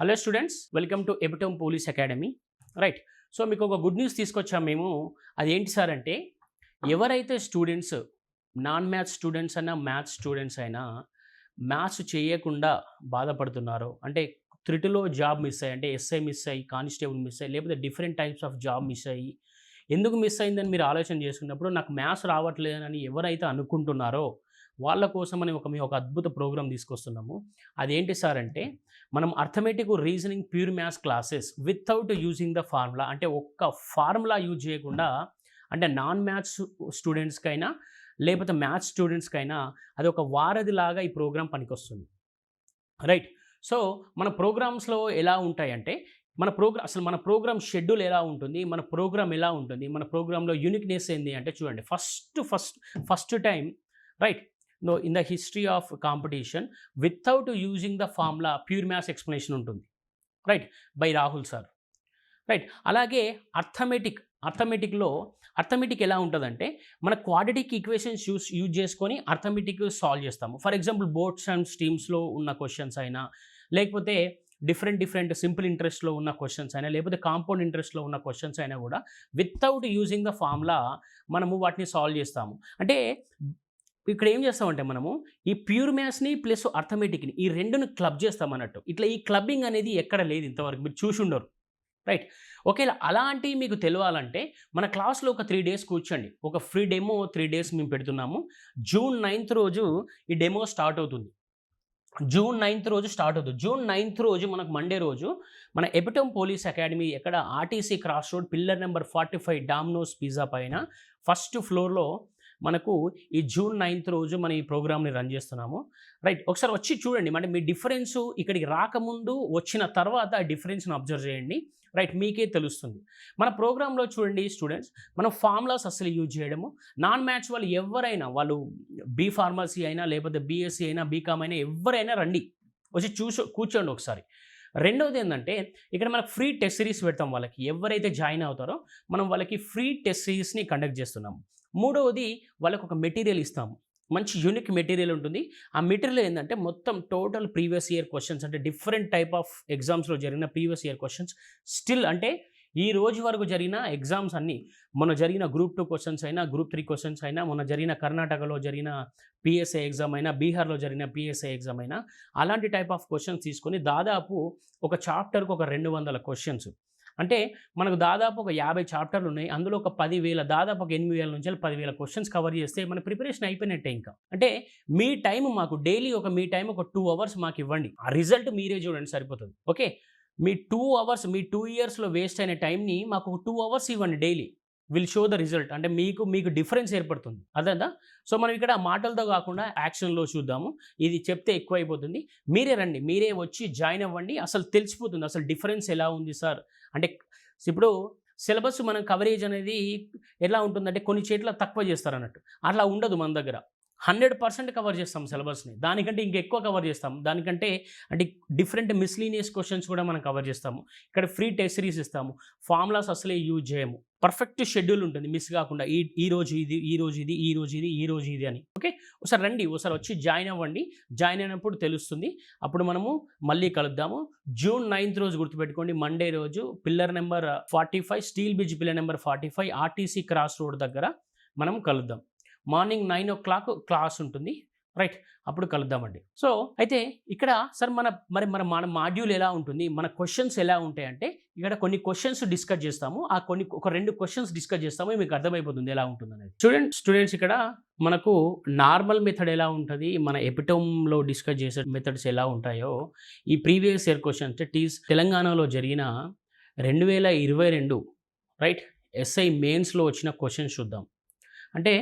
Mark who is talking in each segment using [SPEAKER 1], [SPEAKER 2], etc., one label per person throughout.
[SPEAKER 1] Hello students, welcome to epitome police academy. Right. So మీకు ఒక good news తీసుకొచ్చాం మేము. అదేంటి సార్ అంటే, ఎవరైతే స్టూడెంట్స్ నాన్ మ్యాథ్స్ స్టూడెంట్స్ అయినా మ్యాథ్స్ స్టూడెంట్స్ అయినా మ్యాథ్స్ చేయకుండా బాధపడుతున్నారో, అంటే త్రిటిలో జాబ్ మిస్ అయ్యి, అంటే ఎస్ఐ మిస్ అయ్యి, కానిస్టేబుల్ మిస్ అయ్యి, లేకపోతే different types of job miss అయ్యి, ఎందుకు మిస్ అయిందని మీరు ఆలోచన చేసుకున్నప్పుడు నాకు మ్యాథ్స్ రావట్లేదని ఎవరైతే అనుకుంటున్నారో వాళ్ళ కోసమని మేము ఒక అద్భుత ప్రోగ్రామ్ తీసుకొస్తున్నాము. అదేంటి సార్ అంటే, మనం arithmetic reasoning pure maths classes without using the formula, అంటే ఒక్క ఫార్ములా యూజ్ చేయకుండా, అంటే నాన్ మ్యాథ్స్ స్టూడెంట్స్కైనా లేకపోతే మ్యాథ్స్ స్టూడెంట్స్కైనా అది ఒక వారధిలాగా ఈ ప్రోగ్రామ్ పనికొస్తుంది. రైట్. సో మన ప్రోగ్రామ్స్లో ఎలా ఉంటాయంటే, మన ప్రోగ్రామ్ షెడ్యూల్ ఎలా ఉంటుంది, మన ప్రోగ్రామ్ ఎలా ఉంటుంది, మన ప్రోగ్రాంలో యూనిక్నెస్ ఏంది అంటే చూడండి, first time right in the history of competition without using the formula pure maths explanation ఉంటుంది. Right, by Rahul sir. Right. అలాగే అర్థమెటిక్ ఎలా ఉంటుందంటే, మన క్వాడ్రాటిక్ ఈక్వేషన్స్ యూజ్ చేసుకొని అర్థమెటిక్ సాల్వ్ చేస్తాము. ఫర్ ఎగ్జాంపుల్ బోర్డ్స్ అండ్ స్ట్రీమ్స్లో ఉన్న క్వశ్చన్స్ అయినా, లేకపోతే డిఫరెంట్ సింపుల్ ఇంట్రెస్ట్లో ఉన్న క్వశ్చన్స్ అయినా, లేకపోతే కాంపౌండ్ ఇంట్రెస్ట్లో ఉన్న క్వశ్చన్స్ అయినా కూడా వితౌట్ యూజింగ్ ద ఫార్ములా మనము వాటిని సాల్వ్ చేస్తాము. అంటే ఇక్కడ ఏం చేస్తామంటే, మనము ఈ ప్యూర్ మ్యాథ్స్ని ప్లస్ అర్థమెటిక్ని ఈ రెండుని క్లబ్ చేస్తాం అన్నట్టు. ఇట్లా ఈ క్లబ్బింగ్ అనేది ఎక్కడ లేదు ఇంతవరకు, మీరు చూసి ఉండరు. రైట్. ఒకవేళ అలాంటివి మీకు తెలియాలంటే మన క్లాస్లో ఒక 3 days కూర్చోండి. ఒక ఫ్రీ డెమో 3 days మేము పెడుతున్నాము. జూన్ 9th రోజు ఈ డెమో స్టార్ట్ అవుతుంది. జూన్ 9th రోజు మనకు మండే రోజు మన ఎపిటోమ్ పోలీస్ అకాడమీ ఎక్కడ, RTC cross road, pillar number 45, dominoes pizza పైన ఫస్ట్ ఫ్లోర్లో మనకు ఈ జూన్ 9th రోజు మనం ఈ ప్రోగ్రామ్ని రన్ చేస్తున్నాము. రైట్. ఒకసారి వచ్చి చూడండి, అంటే మీ డిఫరెన్సు ఇక్కడికి రాకముందు వచ్చిన తర్వాత ఆ డిఫరెన్స్ని అబ్జర్వ్ చేయండి. రైట్, మీకే తెలుస్తుంది. మన ప్రోగ్రాంలో చూడండి స్టూడెంట్స్, మనం ఫార్ములాస్ అసలు యూజ్ చేయడము. నాన్ మ్యాథ్స్ వాళ్ళు ఎవరైనా, వాళ్ళు బీ ఫార్మసీ అయినా, లేకపోతే బీఎస్సీ అయినా, బీకామ్ అయినా, ఎవరైనా రండి, వచ్చి కూర్చోండి ఒకసారి. రెండవది ఏంటంటే, ఇక్కడ మనకు ఫ్రీ టెస్ట్ సిరీస్ పెడతాం. వాళ్ళకి ఎవరైతే జాయిన్ అవుతారో మనం వాళ్ళకి ఫ్రీ టెస్ట్ సిరీస్ని కండక్ట్ చేస్తున్నాము. మూడవది, వాళ్ళకు ఒక మెటీరియల్ ఇస్తాము, మంచి యూనిక్ మెటీరియల్ ఉంటుంది. ఆ మెటీరియల్ ఏంటంటే మొత్తం టోటల్ ప్రీవియస్ ఇయర్ క్వశ్చన్స్, అంటే డిఫరెంట్ టైప్ ఆఫ్ ఎగ్జామ్స్లో జరిగిన ప్రీవియస్ ఇయర్ క్వశ్చన్స్, స్టిల్ అంటే ఈ రోజు వరకు జరిగిన ఎగ్జామ్స్ అన్నీ, మొన్న జరిగిన గ్రూప్ 2 క్వశ్చన్స్ అయినా, గ్రూప్ 3 క్వశ్చన్స్ అయినా, మొన్న జరిగిన కర్ణాటకలో జరిగిన పిఎస్ఐ ఎగ్జామ్ అయినా, బీహార్లో జరిగిన పిఎస్ఐ ఎగ్జామ్ అయినా, అలాంటి టైప్ ఆఫ్ క్వశ్చన్స్ తీసుకొని దాదాపు ఒక చాప్టర్కి ఒక 200 క్వశ్చన్స్, అంటే మనకు దాదాపు ఒక 50 చాప్టర్లు ఉన్నాయి. అందులో ఒక 10,000, దాదాపు ఒక 8,000 నుంచి 10,000 క్వశ్చన్స్ కవర్ చేస్తే మన ప్రిపరేషన్ అయిపోయినట్టే. ఇంకా అంటే మీ టైం మాకు డైలీ మీ టైం ఒక 2 hours మాకు ఇవ్వండి. ఆ రిజల్ట్ మీరే చూడండి, సరిపోతుంది. ఓకే, మీ 2 hours, మీ 2 yearsలో వేస్ట్ అయిన టైంని మాకు 2 hours ఇవ్వండి daily. Will show the result. అంటే మీకు డిఫరెన్స్ ఏర్పడుతుంది. అదేదా. సో మనం ఇక్కడ మాటలతో కాకుండా యాక్షన్లో చూద్దాము. ఇది చెప్తే ఎక్కువ అయిపోతుంది. మీరే రండి, మీరే వచ్చి జాయిన్ అవ్వండి. అసలు తెలిసిపోతుంది అసలు డిఫరెన్స్ ఎలా ఉంది సార్. అంటే ఇప్పుడు సిలబస్ మనం కవరేజ్ అనేది ఎలా ఉంటుందంటే, కొన్ని చేట్ల తక్కువ చేస్తారు అన్నట్టు. అట్లా ఉండదు మన దగ్గర. 100% కవర్ చేస్తాం సిలబస్ని, దానికంటే ఇంకెక్కువ కవర్ చేస్తాం. దానికంటే అంటే డిఫరెంట్ మిస్లీనియస్ క్వశ్చన్స్ కూడా మనం కవర్ చేస్తాము. ఇక్కడ ఫ్రీ టెస్ట్ సిరీస్ ఇస్తాము. ఫార్ములాస్ అసలే యూజ్ చేయము. పర్ఫెక్ట్ షెడ్యూల్ ఉంటుంది, మిస్ కాకుండా. ఈ రోజు ఇది, ఈ రోజు ఇది, ఈ రోజు ఇది, ఈ రోజు ఇది అని. ఓకే, ఒకసారి రండి, ఒకసారి వచ్చి జాయిన్ అవ్వండి. జాయిన్ అయినప్పుడు తెలుస్తుంది. అప్పుడు మనము మళ్ళీ కలుద్దాము. జూన్ 9th రోజు గుర్తుపెట్టుకోండి, మండే రోజు, pillar number 45, steel bridge pillar number 45, RTC cross road దగ్గర మనం కలుద్దాం. మార్నింగ్ 9 o'clock క్లాస్ ఉంటుంది. రైట్, అప్పుడు కలుద్దామండి. సో అయితే ఇక్కడ సార్ మన మాడ్యూల్ ఎలా ఉంటుంది, మన క్వశ్చన్స్ ఎలా ఉంటాయంటే, ఇక్కడ కొన్ని క్వశ్చన్స్ డిస్కస్ చేస్తాము. ఒక 2 క్వశ్చన్స్ డిస్కస్ చేస్తాము, మీకు అర్థమైపోతుంది ఎలా ఉంటుంది అనేది. స్టూడెంట్స్ ఇక్కడ మనకు నార్మల్ మెథడ్ ఎలా ఉంటుంది, మన ఎపిటోమ్లో డిస్కస్ చేసే మెథడ్స్ ఎలా ఉంటాయో, ఈ ప్రీవియస్ ఇయర్ క్వశ్చన్స్ తెలంగాణలో జరిగిన 2022 రైట్ ఎస్ఐ మెయిన్స్లో వచ్చిన క్వశ్చన్స్ చూద్దాం. అంటే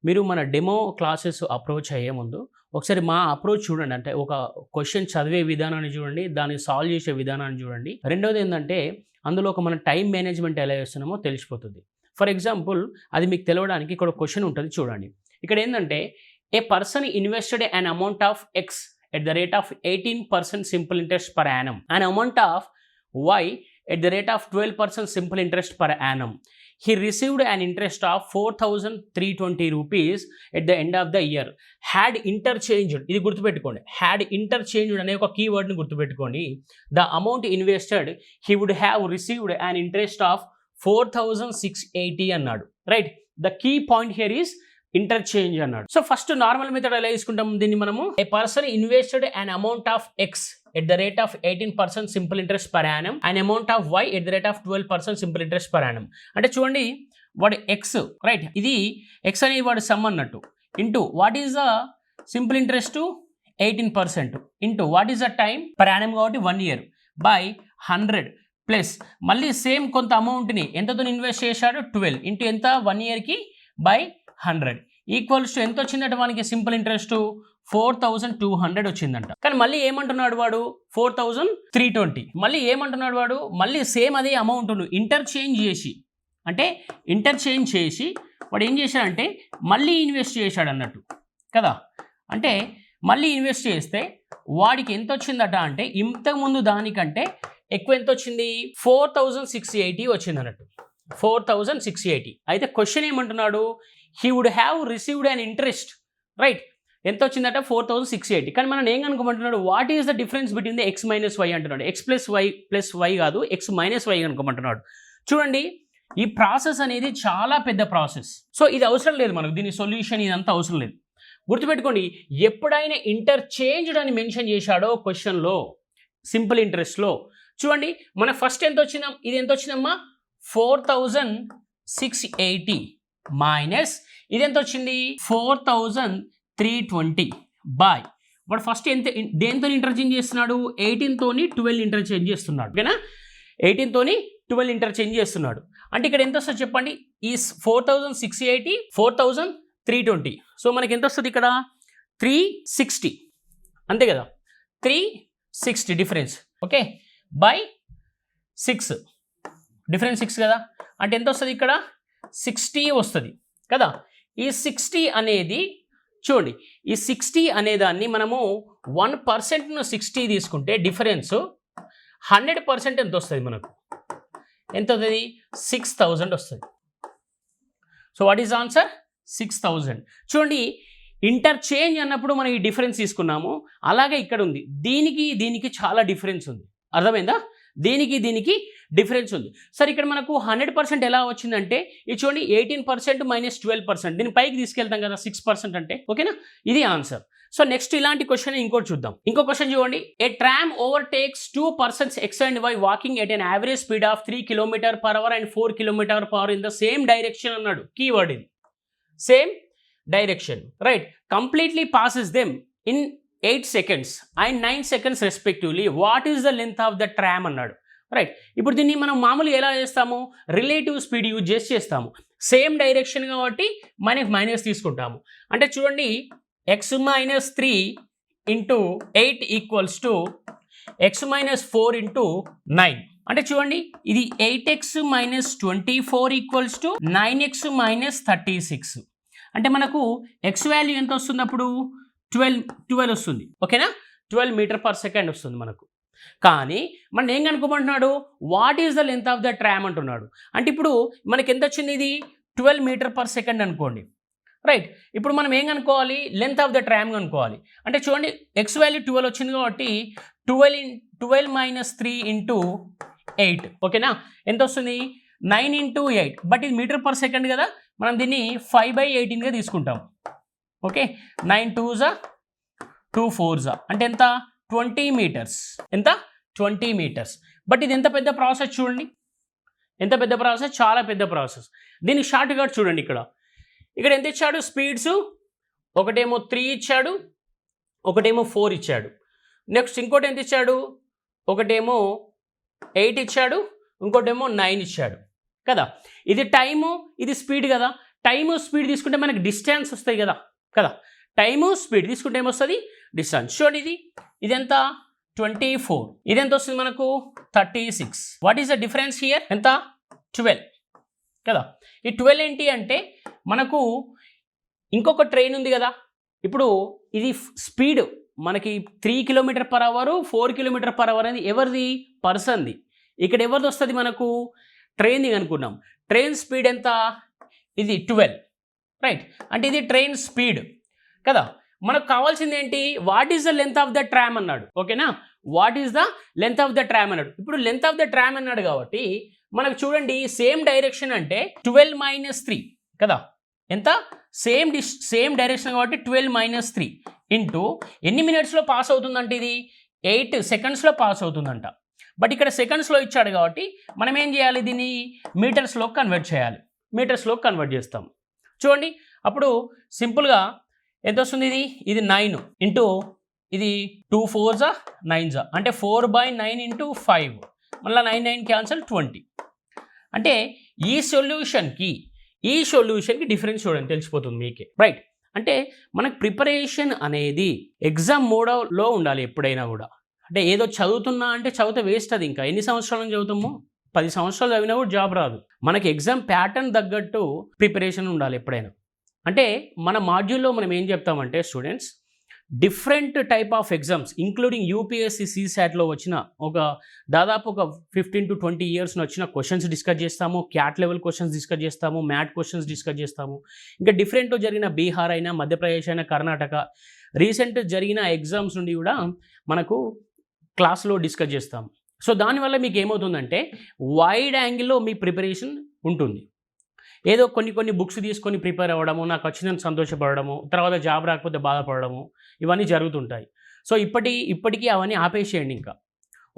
[SPEAKER 1] మీరు మన డెమో క్లాసెస్ అప్రోచ్ అయ్యే ముందు ఒకసారి మా అప్రోచ్ చూడండి. అంటే ఒక క్వశ్చన్ చదివే విధానాన్ని చూడండి, దాన్ని సాల్వ్ చేసే విధానాన్ని చూడండి. రెండవది ఏంటంటే, అందులో మన టైం మేనేజ్మెంట్ ఎలా చేస్తున్నామో తెలిసిపోతుంది. ఫర్ ఎగ్జాంపుల్, అది మీకు తెలవడానికి ఇక్కడ ఒక క్వశ్చన్ ఉంటుంది చూడండి. ఇక్కడ ఏంటంటే, a person invested an amount of X at the rate of 18% simple interest per annum, an amount of Y at the rate of 12% simple interest per annum. he received an interest of 4,320 rupees at the end of the year. Had interchanged, ఇది గుర్తుపెట్టుకోండి, had interchanged అనే ఒక కీవర్డ్ని గుర్తుపెట్టుకోండి. The amount invested, he would have received an interest of 4,680 అన్నాడు, right. The key point here is interchange అన్నాడు. So first normal method ఎలా తీసుకుంటాం దీన్ని మనము, a person invested an amount of X at the rate of 18% simple interest per annum and amount of Y at the rate of 12% simple interest per annum. అంటే చూడండి, వాడు X, right, ఇది X అనేది వాడు సమ్ అన్నట్టు, into what is the simple interest 18% into what is the time per annum కాబట్టి 1 year by 100 plus మళ్ళీ same కొంత అమౌంట్ని ఎంతతో ఇన్వెస్ట్ చేశాడు 12 ఇంటూ ఎంత 1 yearకి బై 100 ఈక్వల్స్ టు ఎంత వచ్చిందట మనకి సింపుల్ ఇంట్రెస్ట్ 4,200 వచ్చిందంట. కానీ మళ్ళీ ఏమంటున్నాడు వాడు 4,320. మళ్ళీ ఏమంటున్నాడు వాడు, మళ్ళీ సేమ్ అదే అమౌంట్ ఇంటర్చేంజ్ చేసి, అంటే ఇంటర్చేంజ్ చేసి వాడు ఏం చేశాడంటే మళ్ళీ ఇన్వెస్ట్ చేశాడు అన్నట్టు కదా. అంటే మళ్ళీ ఇన్వెస్ట్ చేస్తే వాడికి ఎంత వచ్చిందట అంటే ఇంతకుముందు దానికంటే ఎక్కువ ఎంత వచ్చింది, 4,680 వచ్చింది అన్నట్టు, 4,680. అయితే క్వశ్చన్ ఏమంటున్నాడు, he would have received an interest, right, ఎంత వచ్చిందట 4,680. కానీ మనం ఏం కనుక్కోమంటున్నాడు, what is the difference between the x minus y అంటున్నాడు. ఎక్స్ ప్లస్ వై కాదు, ఎక్స్ మైనస్ వై కనుక్కోమంటున్నాడు. చూడండి, ఈ ప్రాసెస్ అనేది చాలా పెద్ద ప్రాసెస్. సో ఇది అవసరం లేదు మనకు, దీని సొల్యూషన్ ఇదంతా అవసరం లేదు. గుర్తుపెట్టుకోండి, ఎప్పుడైనా ఇంటర్చేంజ్డ్ అని మెన్షన్ చేశాడో క్వశ్చన్లో సింపుల్ ఇంట్రెస్ట్లో, చూడండి మన ఫస్ట్ ఎంత వచ్చిందా, ఇది ఎంత వచ్చిందమ్మా 4,680 మైనస్ ఇది ఎంత వచ్చింది 4,320 బై వాడు ఫస్ట్ ఎంత దేంతో ఇంటర్చేంజ్ చేస్తున్నాడు, 18తోని 12 ఇంటర్చేంజ్ చేస్తున్నాడు, ఓకేనా, 18తోని 12 ఇంటర్చేంజ్ చేస్తున్నాడు. అంటే ఇక్కడ ఎంత వస్తుంది చెప్పండి, ఈ 4,680 4,320, సో మనకి ఎంత వస్తుంది ఇక్కడ 360, అంతే కదా, 360 డిఫరెన్స్, ఓకే, బై 6 డిఫరెన్స్ 6 కదా, అంటే ఎంత వస్తుంది ఇక్కడ 60 వస్తుంది కదా. ఈ 60 అనేది చూడండి, ఈ 60 అనేదాన్ని మనము 1% 60 తీసుకుంటే డిఫరెన్స్ 100% ఎంత వస్తుంది మనకు, ఎంత అవుతుంది 6,000 వస్తుంది. So what is answer 6,000. చూడండి, ఇంటర్చేంజ్ అన్నప్పుడు మనం ఈ డిఫరెన్స్ తీసుకున్నాము, అలాగే ఇక్కడ ఉంది, దీనికి చాలా డిఫరెన్స్ ఉంది, అర్థమైందా, దీనికి డిఫరెన్స్ ఉంది. సరే ఇక్కడ మనకు 100% ఎలా వచ్చిందంటే ఇది చూడండి, 18% మైనస్ 12%, దీన్ని పైకి తీసుకెళ్తాం కదా 6% అంటే, ఓకేనా, ఇది ఆన్సర్. సో నెక్స్ట్ ఇలాంటి క్వశ్చన్ ఇంకోటి చూద్దాం. ఇంకో క్వశ్చన్ చూడండి, a tram overtakes 2 persons x and y walking at an average speed of 3 km/h and 4 km/h in the same direction అన్నాడు. కీవర్డ్ ఇది same direction, right, completely passes them in 8 seconds and 9 seconds respectively. What is the length of the tram అన్నాడు, right. ఇప్పుడు దీన్ని మనం మామూలుగా ఎలా చేస్తాము, relative speed use చేస్తాము, సేమ్ డైరెక్షన్ కాబట్టి మైనస్ తీసుకుంటాము. అంటే చూడండి, x-3 into 8 equals to x-4 into 9. అంటే చూడండి, ఇది 8x - 24 ఈక్వల్స్ టు 9x - 36. అంటే మనకు x వాల్యూ ఎంత వస్తుంది అప్పుడు 12 వస్తుంది, ఓకేనా, 12 m/s వస్తుంది మనకు. కానీ మనం ఏం కనుక్కోమంటున్నాడు, what is the length of the tram అంటున్నాడు. అంటే ఇప్పుడు మనకి ఎంత వచ్చింది, ఇది 12 m/s అనుకోండి, రైట్. ఇప్పుడు మనం ఏం కనుక్కోవాలి, లెంత్ ఆఫ్ ద ట్రామ్ కనుక్కోవాలి. అంటే చూడండి, ఎక్స్ వాల్యూ 12 వచ్చింది కాబట్టి 12 - 3 ఇంటూ 8, ఓకేనా, ఎంత వస్తుంది 9 ఇంటూ 8, బట్ ఇది m/s కదా, మనం దీన్ని 5/18గా తీసుకుంటాం, ఓకే, 9 2s 2 4s అంటే ఎంత 20 meters, ఎంత 20 meters. బట్ ఇది ఎంత పెద్ద ప్రాసెస్ చూడండి, ఎంత పెద్ద ప్రాసెస్, చాలా పెద్ద ప్రాసెస్. దీన్ని షార్ట్ కట్ చూడండి, ఇక్కడ ఎంత ఇచ్చాడు స్పీడ్స్, ఒకటేమో 3 ఇచ్చాడు, ఒకటేమో 4 ఇచ్చాడు, నెక్స్ట్ ఇంకోటి ఎంత ఇచ్చాడు, ఒకటేమో 8 ఇచ్చాడు, ఇంకోటేమో 9 ఇచ్చాడు కదా. ఇది టైము, ఇది స్పీడ్ కదా, టైము స్పీడ్ తీసుకుంటే మనకి డిస్టెన్స్ వస్తాయి కదా, టైము స్పీడ్ తీసుకుంటే ఏమొస్తుంది డిస్టెన్స్. చూడండి, ఇది ఎంత 24, ఇది ఎంత వస్తుంది మనకు 36. What is the difference here, ఎంత 12 కదా. ఈ 12 ఏంటి అంటే మనకు ఇంకొక ట్రైన్ ఉంది కదా, ఇప్పుడు ఇది స్పీడ్ మనకి 3 km/h 4 km/h అనేది ఎవరిది, పర్సన్ది. ఇక్కడ ఎవరిది వస్తుంది మనకు ట్రైన్ది అనుకున్నాం. ట్రైన్ స్పీడ్ ఎంత? ఇది 12, రైట్? అంటే ఇది ట్రైన్ స్పీడ్ కదా. మనకు కావాల్సింది ఏంటి? What is the length of the tram అన్నాడు. ఓకేనా? What is the length of the tram అన్నాడు. ఇప్పుడు లెంత్ ఆఫ్ ద ట్రామ్ అన్నాడు కాబట్టి మనకు చూడండి, సేమ్ డైరెక్షన్ అంటే 12 - 3 కదా. ఎంత? సేమ్ డైరెక్షన్ కాబట్టి 12 - 3 ఇంటూ ఎన్ని మినిట్స్లో పాస్ అవుతుందంటే ఇది 8 సెకండ్స్లో పాస్ అవుతుందంట. బట్ ఇక్కడ సెకండ్స్లో ఇచ్చాడు కాబట్టి మనం ఏం చేయాలి? దీన్ని మీటర్స్లో కన్వర్ట్ చేయాలి. మీటర్స్లో కన్వర్ట్ చేస్తాం. చూడండి, అప్పుడు సింపుల్గా ఎంత వస్తుంది? ఇది 9 ఇంటూ ఇది 2 4s 9s అంటే 4/9 ఇంటూ 5, మళ్ళీ 9 9 క్యాన్సల్ 20. అంటే ఈ సొల్యూషన్కి డిఫరెన్స్ చూడండి, తెలిసిపోతుంది మీకే, రైట్? అంటే మనకు ప్రిపరేషన్ అనేది ఎగ్జామ్ మోడలో ఉండాలి ఎప్పుడైనా కూడా. అంటే ఏదో చదువుతున్నా అంటే చదివితే వేస్ట్. అది ఇంకా ఎన్ని సంవత్సరాల నుంచి చదువుతామో? 10 సంవత్సరాలు చదివినా కూడా జాబ్ రాదు. మనకి ఎగ్జామ్ ప్యాటర్న్ తగ్గట్టు ప్రిపరేషన్ ఉండాలి ఎప్పుడైనా. అంటే మన మాడ్యూల్లో మనం ఏం చెప్తామంటే students, different type of exams including UPSC సీసాట్లో వచ్చిన దాదాపు ఒక 15 to 20 years వచ్చిన క్వశ్చన్స్ డిస్కస్ చేస్తాము, క్యాట్ లెవెల్ క్వశ్చన్స్ డిస్కస్ చేస్తాము, మ్యాట్ క్వశ్చన్స్ డిస్కస్ చేస్తాము. ఇంకా డిఫరెంట్ జరిగిన బీహార్ అయినా, మధ్యప్రదేశ్ అయినా, కర్ణాటక రీసెంట్ జరిగిన ఎగ్జామ్స్ నుండి కూడా మనకు క్లాస్లో డిస్కస్ చేస్తాము. సో దానివల్ల మీకు ఏమవుతుందంటే వైడ్ యాంగిల్లో మీ ప్రిపరేషన్ ఉంటుంది. ఏదో కొన్ని బుక్స్ తీసుకొని ప్రిపేర్ అవ్వడము, నాకు వచ్చిందని సంతోషపడము, తర్వాత జాబ్ రాకపోతే బాధపడము, ఇవన్నీ జరుగుతుంటాయి. సో ఇప్పటికీ అవన్నీ ఆపేసేయండి. ఇంకా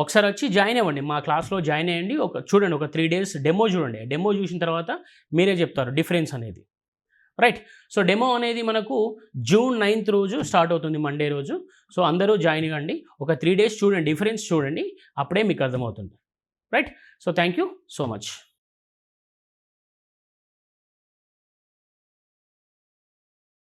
[SPEAKER 1] ఒకసారి వచ్చి జాయిన్ అవ్వండి, మా క్లాస్లో జాయిన్ అయ్యండి. చూడండి, ఒక 3 days డెమో చూడండి. డెమో చూసిన తర్వాత మీరే చెప్తారు డిఫరెన్స్ అనేది, రైట్? సో డెమో అనేది మనకు June 9th రోజు స్టార్ట్ అవుతుంది, మండే రోజు. సో అందరూ జాయిన్ అవ్వండి. ఒక 3 days చూడండి, డిఫరెన్స్ చూడండి, అప్పుడే మీకు అర్థమవుతుంది, right? So thank you so much.